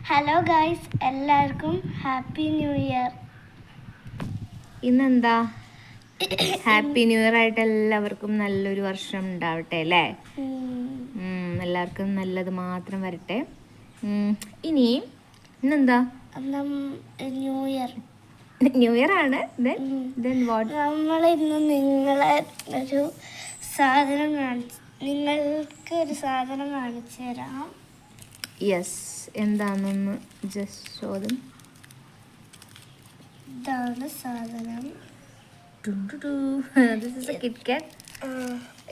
Hello guys, എല്ലാവർക്കും happy new year. ഇന്നെന്താ happy new year ആയിട്ട് എല്ലാവർക്കും നല്ലൊരു വർഷം ഉണ്ടാവട്ടെ അല്ലേ. എല്ലാവർക്കും നല്ലത് മാത്രം വരട്ടെ. ഇനി ഇന്നെന്താ ന്യൂ ഇയർ ന്യൂ ഇയർ ആണ്. നമ്മൾ ഇന്ന് നിങ്ങളെ ഒരു സാധനം നിങ്ങൾക്ക് ഒരു സാധനം കാണിച്ചു തരാം. യെസ്, എന്താണെന്ന് ജസ്റ്റ് ചോദ്യം. ഇതാണ് സാധനം.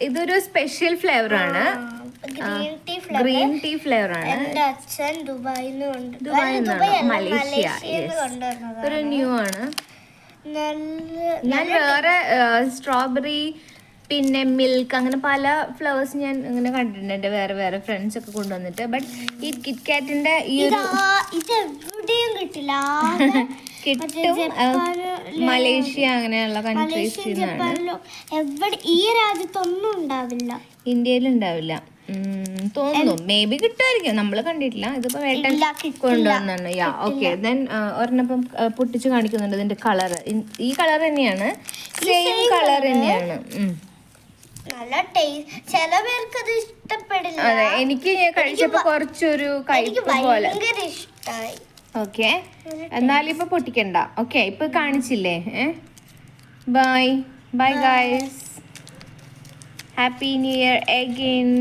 ഇതൊരു സ്പെഷ്യൽ ഫ്ലേവർ ആണ്. ഗ്രീൻ ടീ ഫ്ലേവർ ആണ്. എന്റെ അച്ഛൻ ദുബായിൽ മലേഷ്യ. ഒരു ന്യൂ ആണ്. ഞാൻ വേറെ സ്ട്രോബെറി പിന്നെ മിൽക്ക് അങ്ങനെ പല ഫ്ലവേഴ്സ് ഞാൻ ഇങ്ങനെ കണ്ടിട്ടുണ്ട്. എൻ്റെ വേറെ വേറെ ഫ്രണ്ട്സ് ഒക്കെ കൊണ്ടുവന്നിട്ട്. ബട്ട് ഈ കിറ്റ്കാറ്റിന്റെ ഈ ഇതെവിടെയും കിട്ടില്ല. കിട്ടും മലേഷ്യ അങ്ങനെയുള്ള കൺട്രീസിൽ നിന്നാണ്. ഈ രാജ്യത്തൊന്നും ഉണ്ടാവില്ല, ഇന്ത്യയിലുണ്ടാവില്ല തോന്നുന്നു. മേ ബി കിട്ടുമായിരിക്കും, നമ്മൾ കണ്ടിട്ടില്ല. ഇതിപ്പോ വേട്ടൻ കൊണ്ടുവന്നാണ്. Yeah okay. ദെൻ ഒരെണ്ണം പൊട്ടിച്ച് കാണിക്കുന്നുണ്ട്. ഇതിന്റെ കളർ ഈ കളർ തന്നെയാണ്, സെയിം കളർ തന്നെയാണ്. നല്ല ടേസ്റ്റ്. ചില പേർക്ക് അത് ഇഷ്ടപ്പെടില്ല. അതെ, എനിക്ക് കഴിച്ചപ്പോ കുറച്ചൊരു കയ്പ്പ് പോലെ ഇഷ്ടമായി. ഓക്കെ, എന്നാലും ഇപ്പൊ പൊട്ടിക്കണ്ട. ഓക്കെ, ഇപ്പൊ കാണിച്ചില്ലേ. Bye bye guys, happy new year again.